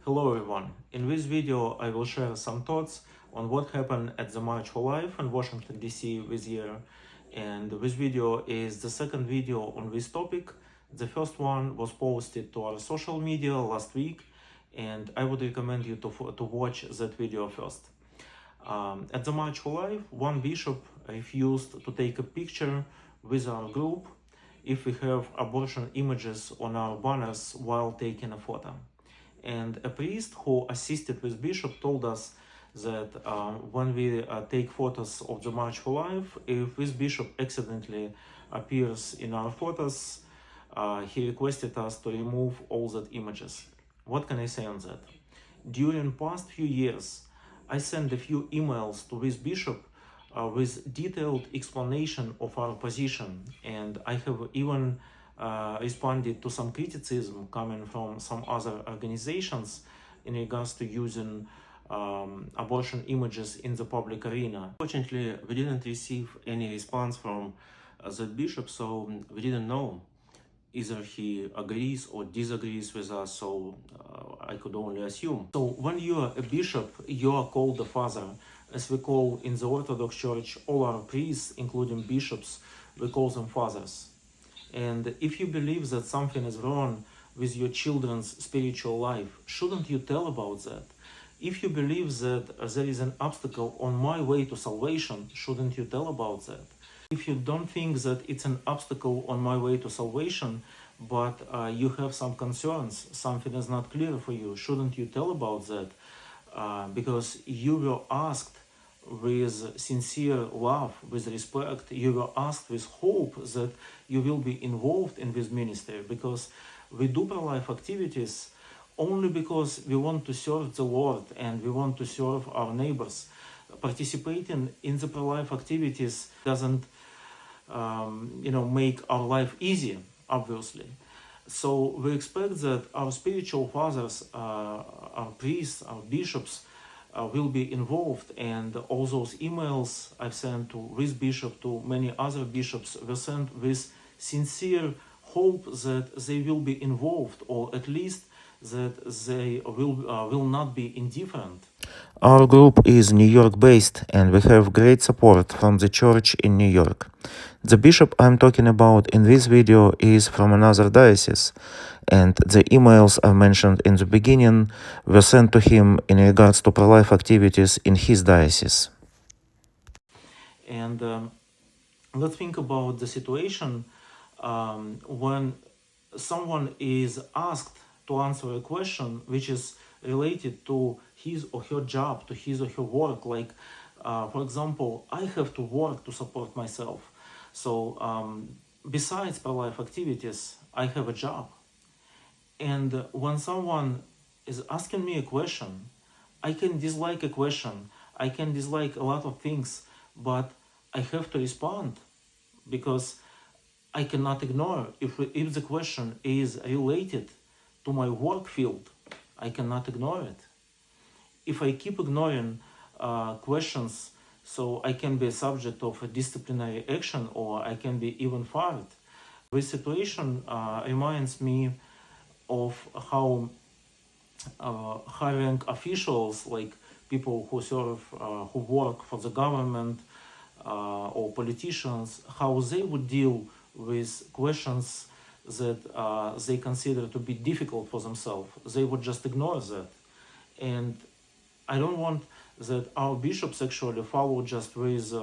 Hello everyone, in this video I will share some thoughts on what happened at the March for Life in Washington DC this year, and this video is the second video on this topic. The first one was posted to our social media last week, and I would recommend you to watch that video first. At the March for Life, one bishop refused to take a picture with our group if we have abortion images on our banners while taking a photo. And a priest who assisted with bishop told us that when we take photos of the March for Life, if this bishop accidentally appears in our photos, he requested us to remove all that images. What can I say on that? During past few years, I sent a few emails to this bishop with detailed explanation of our position, and I have even responded to some criticism coming from some other organizations in regards to using abortion images in the public arena. Fortunately, we didn't receive any response from the bishop, so we didn't know either he agrees or disagrees with us, so I could only assume. So when you are a bishop, you are called the father. As we call in the Orthodox Church all our priests, including bishops, we call them fathers. And if you believe that something is wrong with your children's spiritual life, shouldn't you tell about that? If you believe that there is an obstacle on my way to salvation, shouldn't you tell about that? If you don't think that it's an obstacle on my way to salvation, but you have some concerns, something is not clear for you, shouldn't you tell about that? Because you were asked with sincere love, with respect, you were asked with hope that you will be involved in this ministry, because we do pro-life activities only because we want to serve the Lord and we want to serve our neighbors. Participating in the pro-life activities doesn't make our life easy, obviously. So we expect that our spiritual fathers, our priests, our bishops, will be involved, and all those emails I've sent to this bishop, to many other bishops, were sent with sincere hope that they will be involved, or at least that they will not be indifferent. Our group is New York based, and we have great support from the church in New York. The bishop I'm talking about in this video is from another diocese, and the emails I mentioned in the beginning were sent to him in regards to pro-life activities in his diocese. And let's think about the situation when someone is asked to answer a question which is related to his or her job, to his or her work. Like, for example, I have to work to support myself. So besides pro-life activities, I have a job. And when someone is asking me a question, I can dislike a question, I can dislike a lot of things, but I have to respond, because I cannot ignore if the question is related to my work field. I cannot ignore it. If I keep ignoring questions, so I can be a subject of a disciplinary action, or I can be even fired. This situation reminds me of how high-rank officials, like people who serve, who work for the government, or politicians, how they would deal with questions that they consider to be difficult for themselves. They would just ignore that. And I don't want that our bishops actually follow just with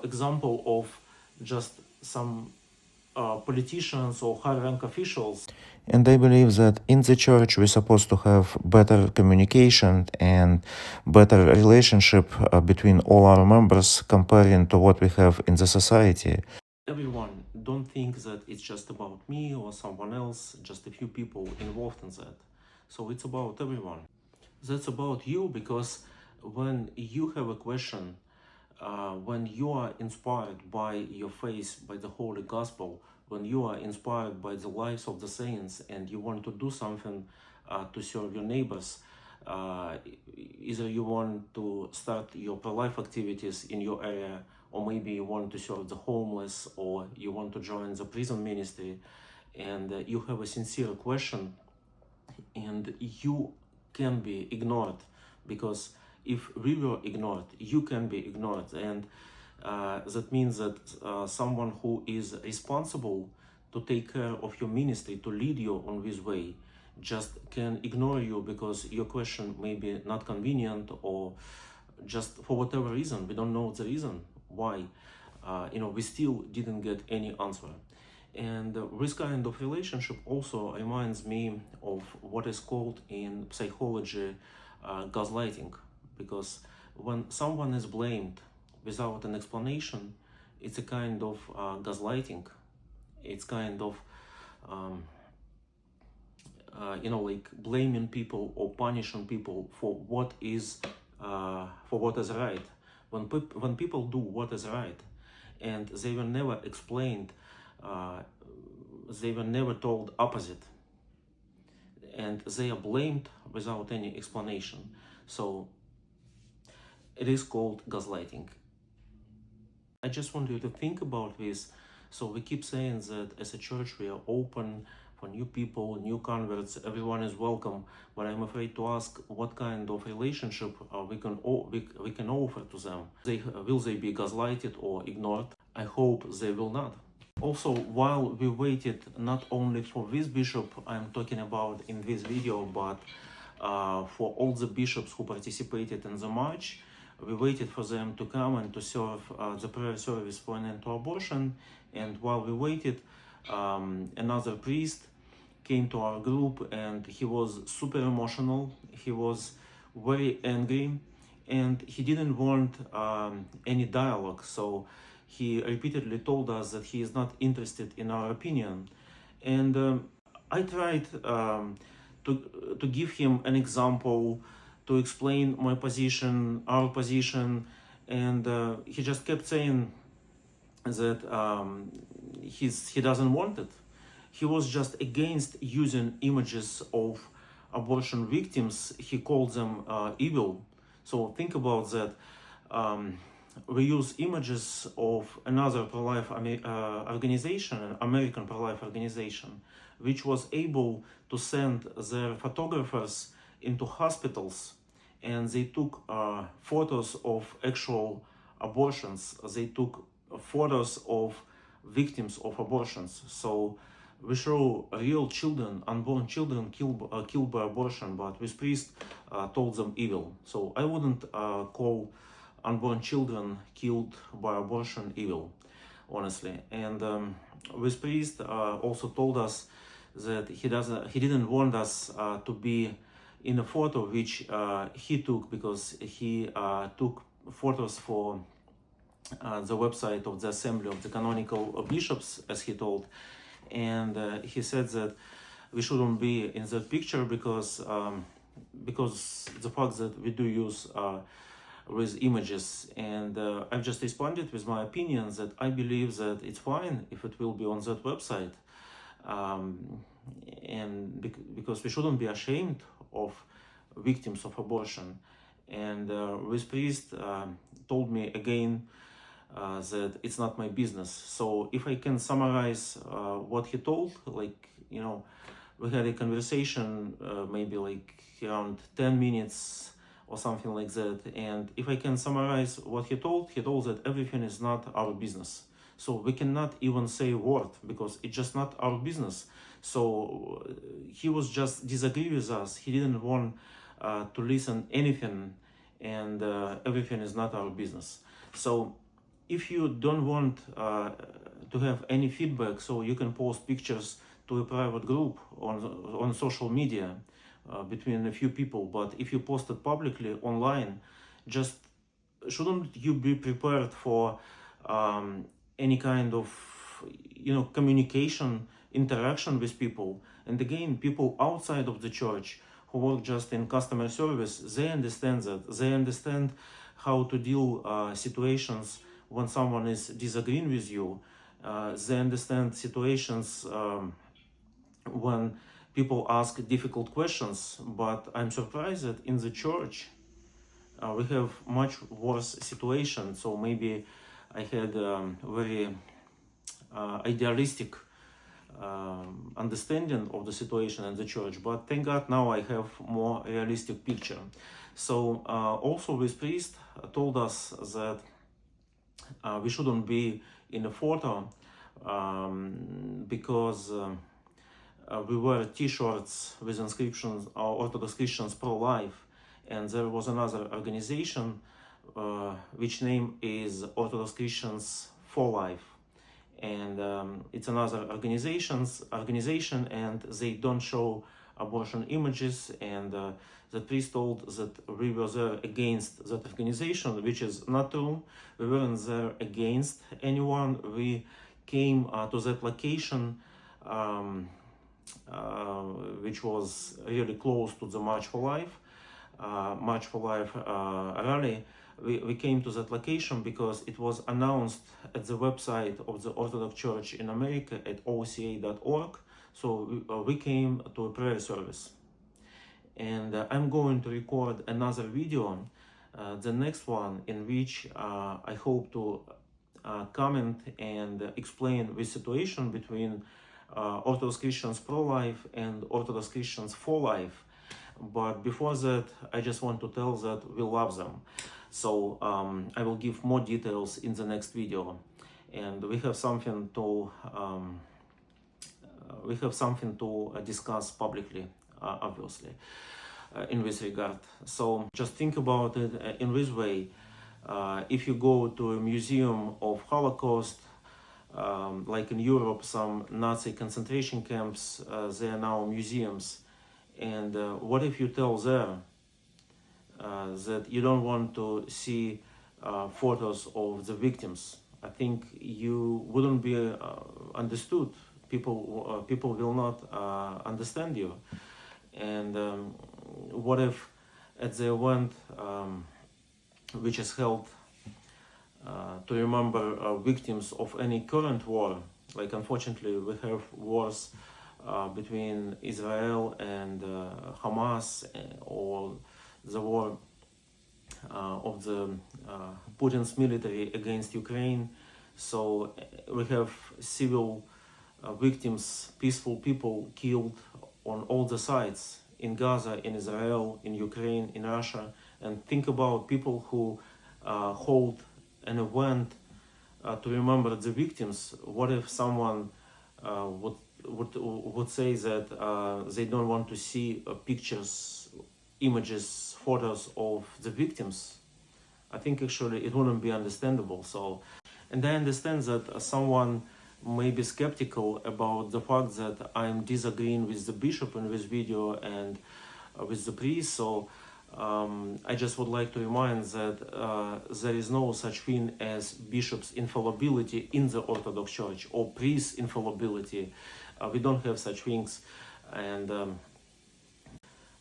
example of just some politicians or high-rank officials. And I believe that in the church we're supposed to have better communication and better relationship between all our members comparing to what we have in the society. Everyone, don't think that it's just about me or someone else, just a few people involved in that. So it's about everyone. That's about you, because when you have a question, when you are inspired by your faith, by the Holy Gospel, when you are inspired by the lives of the saints and you want to do something to serve your neighbors, either you want to start your pro-life activities in your area, or maybe you want to serve the homeless, or you want to join the prison ministry, and you have a sincere question and you can be ignored, because if we were ignored, you can be ignored. And that means that someone who is responsible to take care of your ministry, to lead you on this way, just can ignore you because your question may be not convenient, or just for whatever reason. We don't know the reason why. We still didn't get any answer. And this kind of relationship also reminds me of what is called in psychology gaslighting, because when someone is blamed without an explanation, it's a kind of gaslighting. It's kind of like blaming people or punishing people for what is right. When people do what is right, and they were never explained, they were never told opposite, and they are blamed without any explanation. So it is called gaslighting. I just want you to think about this. So we keep saying that as a church we are open for new people, new converts, everyone is welcome, but I'm afraid to ask what kind of relationship we can offer to them. Will they be gaslighted or ignored? I hope they will not. Also, while we waited not only for this bishop I'm talking about in this video, but for all the bishops who participated in the march, we waited for them to come and to serve the prayer service for an end to abortion. And while we waited, another priest came to our group, and he was super emotional. He was very angry, and he didn't want any dialogue. So he repeatedly told us that he is not interested in our opinion. And I tried to give him an example, to explain my position, our position, and he just kept saying that he doesn't want it. He was just against using images of abortion victims. He called them evil. So think about that. We use images of another pro-life organization, an American pro-life organization, which was able to send their photographers into hospitals, and they took photos of actual abortions. They took photos of victims of abortions. So we show real children, unborn children killed by abortion, but this priest told them evil. So I wouldn't call unborn children killed by abortion evil, honestly. And this priest also told us that he didn't want us to be in a photo which he took, because he took photos for the website of the Assembly of the Canonical Bishops, as he told. And he said that we shouldn't be in that picture because the fact that we do use with images. And I've just responded with my opinion that I believe that it's fine if it will be on that website, and because we shouldn't be ashamed of victims of abortion. And this priest told me again that it's not my business. So if I can summarize what he told, we had a conversation maybe like around 10 minutes or something like that. And if I can summarize what he told that everything is not our business. So we cannot even say a word because it's just not our business. So he was just disagree with us. He didn't want to listen anything, and everything is not our business. So if you don't want to have any feedback, so you can post pictures to a private group on social media between a few people. But if you post it publicly online, just shouldn't you be prepared for any kind of communication, interaction with people? And again, people outside of the church who work just in customer service, they understand that. They understand how to deal situations when someone is disagreeing with you. They understand situations when people ask difficult questions. But I'm surprised that in the church we have much worse situation. So maybe I had very idealistic understanding of the situation in the church, but thank God now I have more realistic picture. So also this priest told us that we shouldn't be in a photo because we wear t-shirts with inscriptions Orthodox Christians pro-life, and there was another organization which name is Orthodox Christians for Life, and it's another organization, and they don't show abortion images, and the priest told that we were there against that organization, which is not true. We weren't there against anyone. We came to that location which was really close to the March for Life rally. We came to that location because it was announced at the website of the Orthodox Church in America at oca.org. So we came to a prayer service. And I'm going to record another video, the next one, in which I hope to comment and explain the situation between Orthodox Christians pro-life and Orthodox Christians for life. But before that, I just want to tell that we love them. So I will give more details in the next video, and we have something to discuss publicly, obviously, in this regard. So just think about it in this way. If you go to a museum of Holocaust, like in Europe, some Nazi concentration camps, they are now museums. And what if you tell there that you don't want to see photos of the victims? I think you wouldn't be understood. People will not understand you. And what if at the event which is held to remember victims of any current war, like unfortunately we have wars between Israel and Hamas, or the war of the Putin's military against Ukraine. So we have civil victims, peaceful people killed on all the sides, in Gaza, in Israel, in Ukraine, in Russia. And think about people who hold an event to remember the victims. What if someone would say that they don't want to see pictures, images, photos of the victims? I think actually it wouldn't be understandable. So, and I understand that someone may be skeptical about the fact that I'm disagreeing with the bishop in this video and with the priest. So I just would like to remind that there is no such thing as bishop's infallibility in the Orthodox Church, or priest's infallibility. We don't have such things. And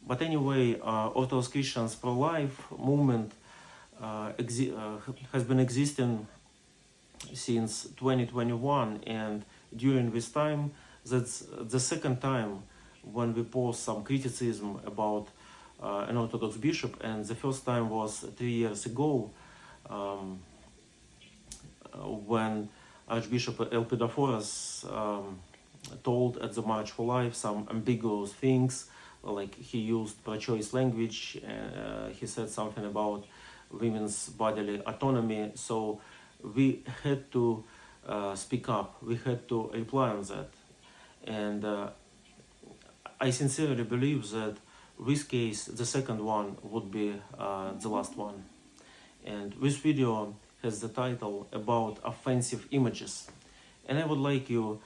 but anyway, Orthodox Christians pro-life movement has been existing since 2021, and during this time, that's the second time when we post some criticism about an Orthodox bishop, and the first time was 3 years ago when Archbishop Elpidophoros told at the March for Life some ambiguous things, like he used pro-choice language, he said something about women's bodily autonomy. So we had to speak up, we had to reply on that. And I sincerely believe that this case, the second one, would be the last one. And this video has the title about offensive images. And I would like you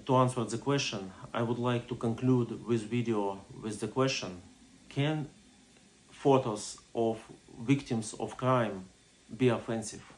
to answer the question. I would like to conclude this video with the question: can photos of victims of crime be offensive?